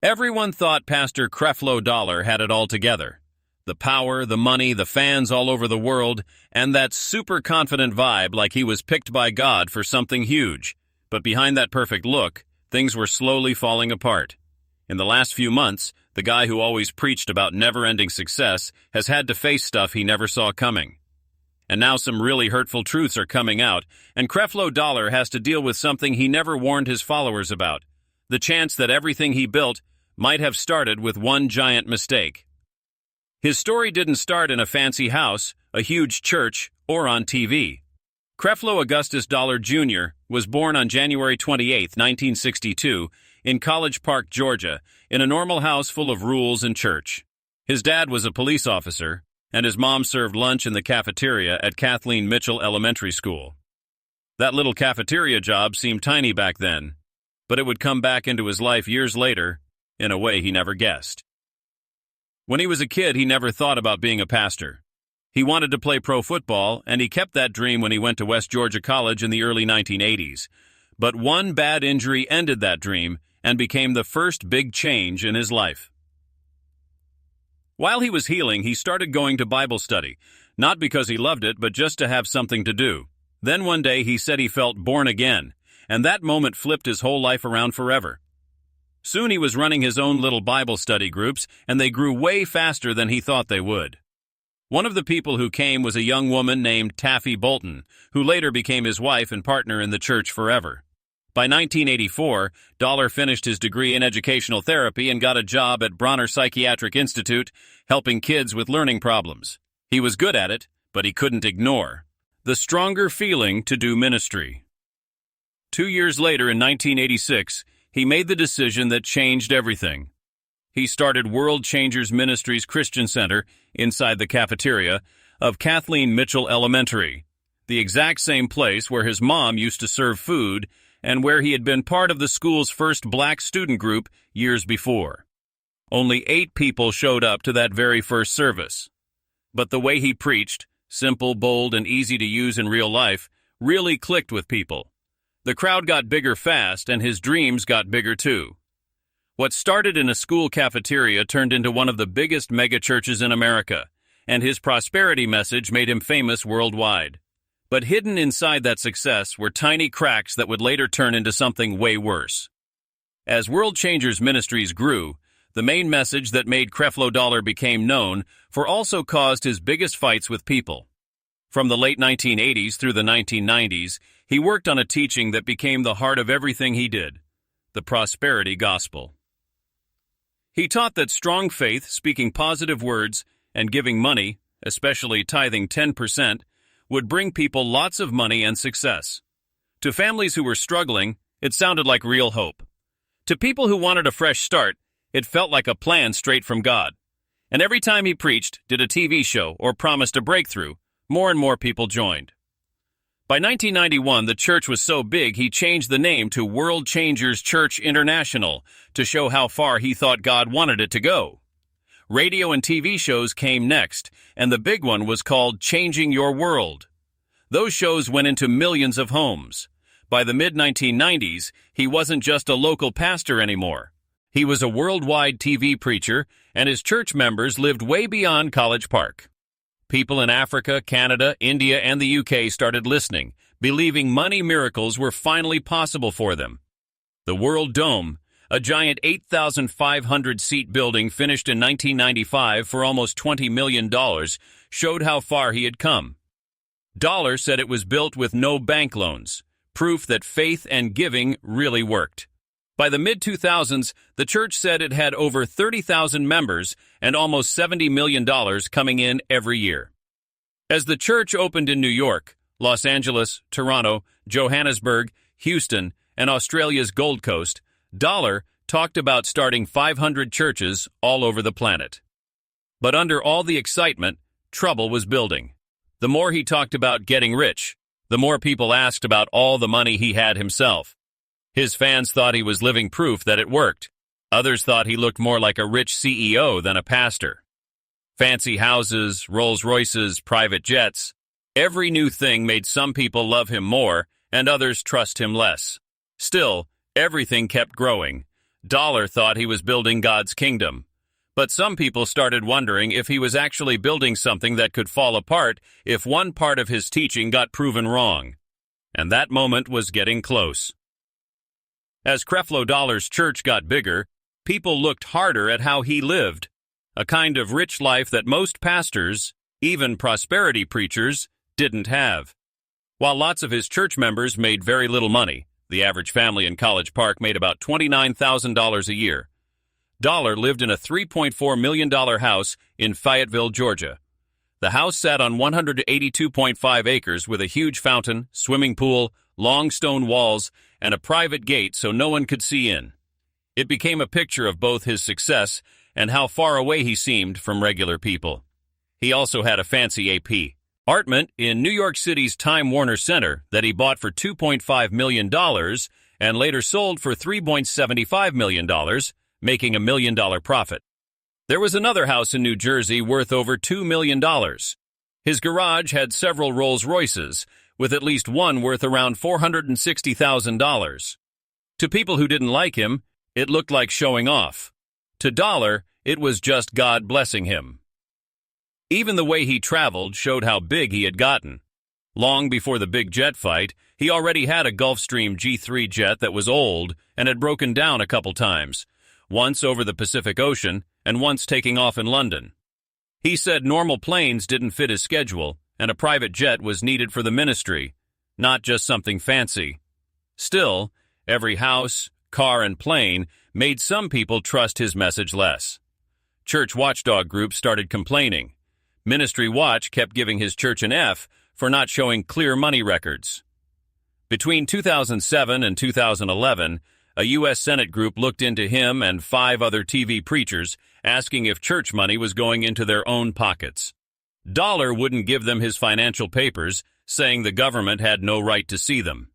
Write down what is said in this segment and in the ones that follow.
Everyone thought Pastor Creflo Dollar had it all together. The power, the money, the fans all over the world, and that super confident vibe like he was picked by God for something huge. But behind that perfect look, things were slowly falling apart. In the last few months, the guy who always preached about never-ending success has had to face stuff he never saw coming. And now some really hurtful truths are coming out, and Creflo Dollar has to deal with something he never warned his followers about: the chance that everything he built might have started with one giant mistake. His story didn't start in a fancy house, a huge church, or on TV. Creflo Augustus Dollar Jr. was born on January 28, 1962, in College Park, Georgia, in a normal house full of rules and church. His dad was a police officer, and his mom served lunch in the cafeteria at Kathleen Mitchell Elementary School. That little cafeteria job seemed tiny back then, but it would come back into his life years later in a way he never guessed. When he was a kid, he never thought about being a pastor. He wanted to play pro football, and he kept that dream when he went to West Georgia College in the early 1980s. But one bad injury ended that dream and became the first big change in his life. While he was healing, he started going to Bible study, not because he loved it, but just to have something to do. Then one day he said he felt born again, and that moment flipped his whole life around forever. Soon he was running his own little Bible study groups, and they grew way faster than he thought they would. One of the people who came was a young woman named Taffy Bolton, who later became his wife and partner in the church forever. By 1984, Dollar finished his degree in educational therapy and got a job at Bronner Psychiatric Institute, helping kids with learning problems. He was good at it, but he couldn't ignore the stronger feeling to do ministry. 2 years later, in 1986, he made the decision that changed everything. He started World Changers Ministries Christian Center inside the cafeteria of Kathleen Mitchell Elementary, the exact same place where his mom used to serve food and where he had been part of the school's first black student group years before. Only 8 people showed up to that very first service. But the way he preached, simple, bold, and easy to use in real life, really clicked with people. The crowd got bigger fast, and his dreams got bigger too. What started in a school cafeteria turned into one of the biggest megachurches in America, and his prosperity message made him famous worldwide. But hidden inside that success were tiny cracks that would later turn into something way worse. As World Changers Ministries grew, the main message that made Creflo Dollar became known for also caused his biggest fights with people. From the late 1980s through the 1990s, he worked on a teaching that became the heart of everything he did: the prosperity gospel. He taught that strong faith, speaking positive words, and giving money, especially tithing 10%, would bring people lots of money and success. To families who were struggling, it sounded like real hope. To people who wanted a fresh start, it felt like a plan straight from God. And every time he preached, did a TV show, or promised a breakthrough, more and more people joined. By 1991, the church was so big he changed the name to World Changers Church International to show how far he thought God wanted it to go. Radio and TV shows came next, and the big one was called Changing Your World. Those shows went into millions of homes. By the mid-1990s, he wasn't just a local pastor anymore. He was a worldwide TV preacher, and his church members lived way beyond College Park. People in Africa, Canada, India, and the UK started listening, believing money miracles were finally possible for them. The World Dome, a giant 8,500-seat building finished in 1995 for almost $20 million, showed how far he had come. Dollar said it was built with no bank loans, proof that faith and giving really worked. By the mid-2000s, the church said it had over 30,000 members and almost $70 million coming in every year. As the church opened in New York, Los Angeles, Toronto, Johannesburg, Houston, and Australia's Gold Coast, Dollar talked about starting 500 churches all over the planet. But under all the excitement, trouble was building. The more he talked about getting rich, the more people asked about all the money he had himself. His fans thought he was living proof that it worked. Others thought he looked more like a rich CEO than a pastor. Fancy houses, Rolls-Royces, private jets. Every new thing made some people love him more and others trust him less. Still, everything kept growing. Dollar thought he was building God's kingdom. But some people started wondering if he was actually building something that could fall apart if one part of his teaching got proven wrong. And that moment was getting close. As Creflo Dollar's church got bigger, people looked harder at how he lived, a kind of rich life that most pastors, even prosperity preachers, didn't have. While lots of his church members made very little money, the average family in College Park made about $29,000 a year. Dollar lived in a $3.4 million house in Fayetteville, Georgia. The house sat on 182.5 acres with a huge fountain, swimming pool, long stone walls, and a private gate so no one could see in. It became a picture of both his success and how far away he seemed from regular people. He also had a fancy apartment in New York City's Time Warner Center that he bought for $2.5 million and later sold for $3.75 million, making $1 million profit. There was another house in New Jersey worth over $2 million. His garage had several Rolls-Royces, with at least one worth around $460,000. To people who didn't like him, it looked like showing off. To Dollar, it was just God blessing him. Even the way he traveled showed how big he had gotten. Long before the big jet fight, he already had a Gulfstream G3 jet that was old and had broken down a couple times, once over the Pacific Ocean and once taking off in London. He said normal planes didn't fit his schedule and a private jet was needed for the ministry, not just something fancy. Still, every house, car, and plane made some people trust his message less. Church watchdog groups started complaining. Ministry Watch kept giving his church an F for not showing clear money records. Between 2007 and 2011, a U.S. Senate group looked into him and 5 other TV preachers, asking if church money was going into their own pockets. Dollar wouldn't give them his financial papers, saying the government had no right to see them.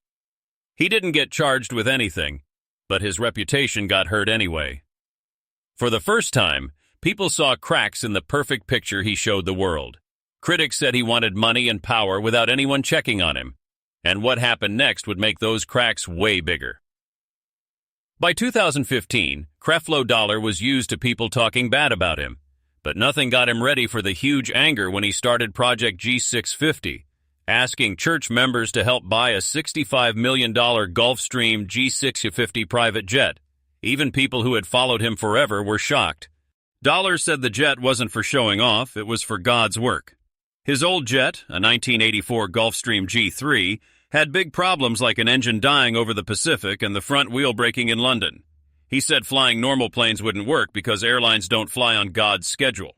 He didn't get charged with anything, but his reputation got hurt anyway. For the first time, people saw cracks in the perfect picture he showed the world. Critics said he wanted money and power without anyone checking on him, and what happened next would make those cracks way bigger. By 2015, Creflo Dollar was used to people talking bad about him, but nothing got him ready for the huge anger when he started Project G650, asking church members to help buy a $65 million Gulfstream G650 private jet. Even people who had followed him forever were shocked. Dollar said the jet wasn't for showing off, it was for God's work. His old jet, a 1984 Gulfstream G3, had big problems like an engine dying over the Pacific and the front wheel breaking in London. He said flying normal planes wouldn't work because airlines don't fly on God's schedule.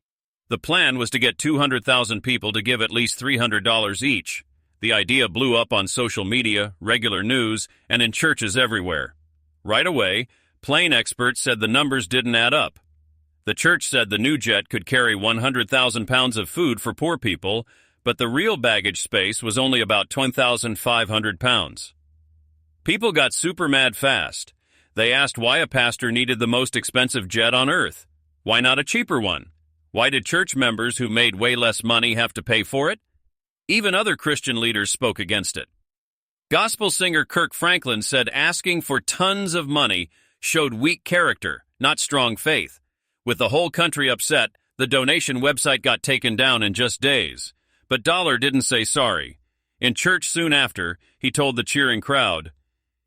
The plan was to get 200,000 people to give at least $300 each. The idea blew up on social media, regular news, and in churches everywhere. Right away, plane experts said the numbers didn't add up. The church said the new jet could carry 100,000 pounds of food for poor people, but the real baggage space was only about 10,500 pounds. People got super mad fast. They asked why a pastor needed the most expensive jet on earth. Why not a cheaper one? Why did church members who made way less money have to pay for it? Even other Christian leaders spoke against it. Gospel singer Kirk Franklin said asking for tons of money showed weak character, not strong faith. With the whole country upset, the donation website got taken down in just days. But Dollar didn't say sorry. In church soon after, he told the cheering crowd,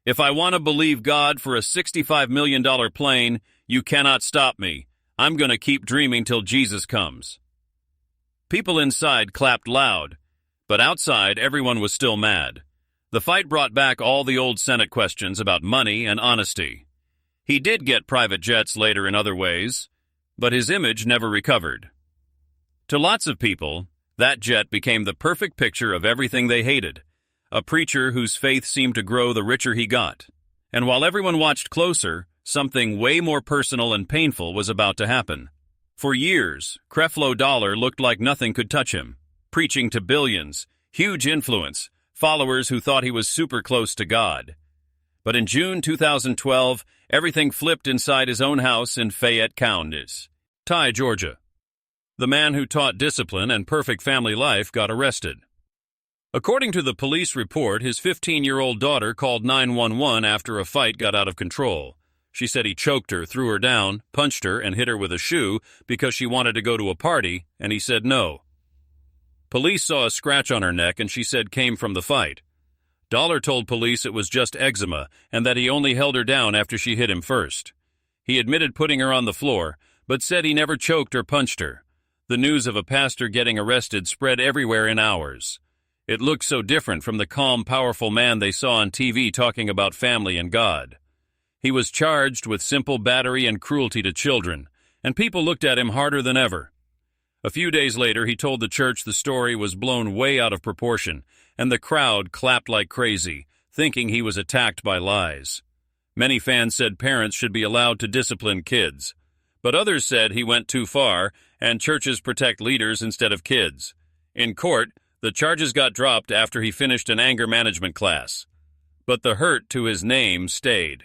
"If I want to believe God for a $65 million plane, you cannot stop me. I'm going to keep dreaming till Jesus comes." People inside clapped loud, but outside everyone was still mad. The fight brought back all the old Senate questions about money and honesty. He did get private jets later in other ways, but his image never recovered. To lots of people, that jet became the perfect picture of everything they hated, a preacher whose faith seemed to grow the richer he got. And while everyone watched closer, something way more personal and painful was about to happen. For years, Creflo Dollar looked like nothing could touch him, preaching to billions, huge influence, followers who thought he was super close to God. But in June 2012, everything flipped inside his own house in Fayette County, Georgia. The man who taught discipline and perfect family life got arrested. According to the police report, his 15-year-old daughter called 911 after a fight got out of control. She said he choked her, threw her down, punched her, and hit her with a shoe because she wanted to go to a party, and he said no. Police saw a scratch on her neck and she said came from the fight. Dollar told police it was just eczema and that he only held her down after she hit him first. He admitted putting her on the floor, but said he never choked or punched her. The news of a pastor getting arrested spread everywhere in hours. It looked so different from the calm, powerful man they saw on TV talking about family and God. He was charged with simple battery and cruelty to children, and people looked at him harder than ever. A few days later, he told the church the story was blown way out of proportion, and the crowd clapped like crazy, thinking he was attacked by lies. Many fans said parents should be allowed to discipline kids, but others said he went too far and churches protect leaders instead of kids. In court, the charges got dropped after he finished an anger management class, but the hurt to his name stayed.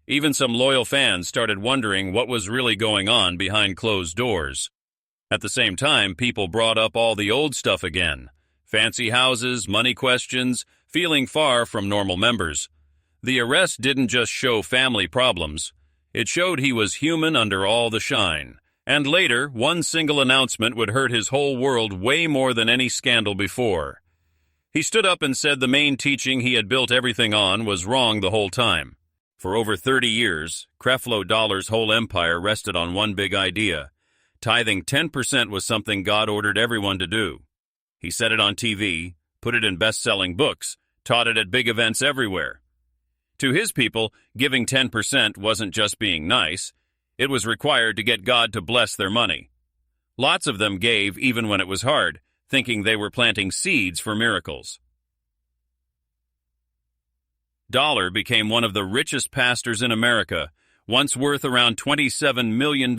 Even some loyal fans started wondering what was really going on behind closed doors. At the same time, people brought up all the old stuff again. Fancy houses, money questions, feeling far from normal members. The arrest didn't just show family problems. It showed he was human under all the shine. And later, one single announcement would hurt his whole world way more than any scandal before. He stood up and said the main teaching he had built everything on was wrong the whole time. For over 30 years, Creflo Dollar's whole empire rested on one big idea. Tithing 10% was something God ordered everyone to do. He said it on TV, put it in best-selling books, taught it at big events everywhere. To his people, giving 10% wasn't just being nice. It was required to get God to bless their money. Lots of them gave even when it was hard, thinking they were planting seeds for miracles. Dollar became one of the richest pastors in America, once worth around $27 million.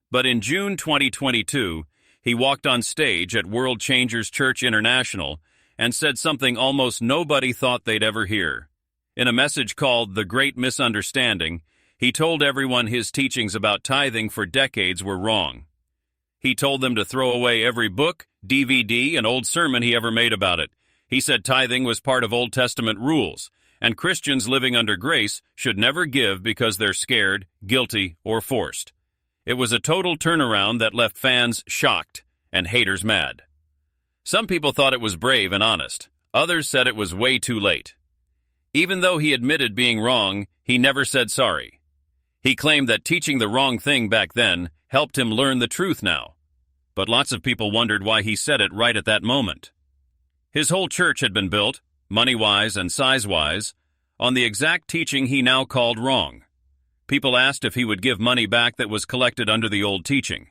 But in June 2022, he walked on stage at World Changers Church International and said something almost nobody thought they'd ever hear. In a message called The Great Misunderstanding, he told everyone his teachings about tithing for decades were wrong. He told them to throw away every book, DVD, and old sermon he ever made about it. He said tithing was part of Old Testament rules, and Christians living under grace should never give because they're scared, guilty, or forced. It was a total turnaround that left fans shocked and haters mad. Some people thought it was brave and honest. Others said it was way too late. Even though he admitted being wrong, he never said sorry. He claimed that teaching the wrong thing back then helped him learn the truth now. But lots of people wondered why he said it right at that moment. His whole church had been built, money-wise and size-wise, on the exact teaching he now called wrong. People asked if he would give money back that was collected under the old teaching.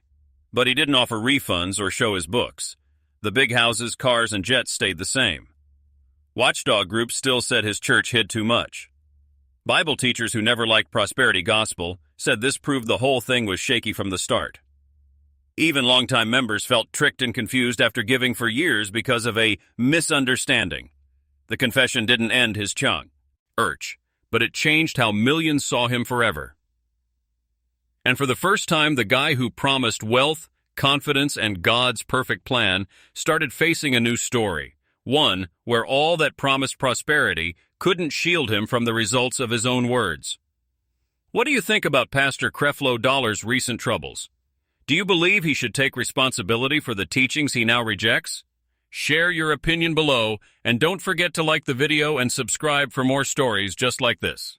But he didn't offer refunds or show his books. The big houses, cars, and jets stayed the same. Watchdog groups still said his church hid too much. Bible teachers who never liked prosperity gospel said this proved the whole thing was shaky from the start. Even longtime members felt tricked and confused after giving for years because of a misunderstanding. The confession didn't end his church, but it changed how millions saw him forever. And for the first time, the guy who promised wealth, confidence, and God's perfect plan started facing a new story, one where all that promised prosperity couldn't shield him from the results of his own words. What do you think about Pastor Creflo Dollar's recent troubles? Do you believe he should take responsibility for the teachings he now rejects? Share your opinion below, and don't forget to like the video and subscribe for more stories just like this.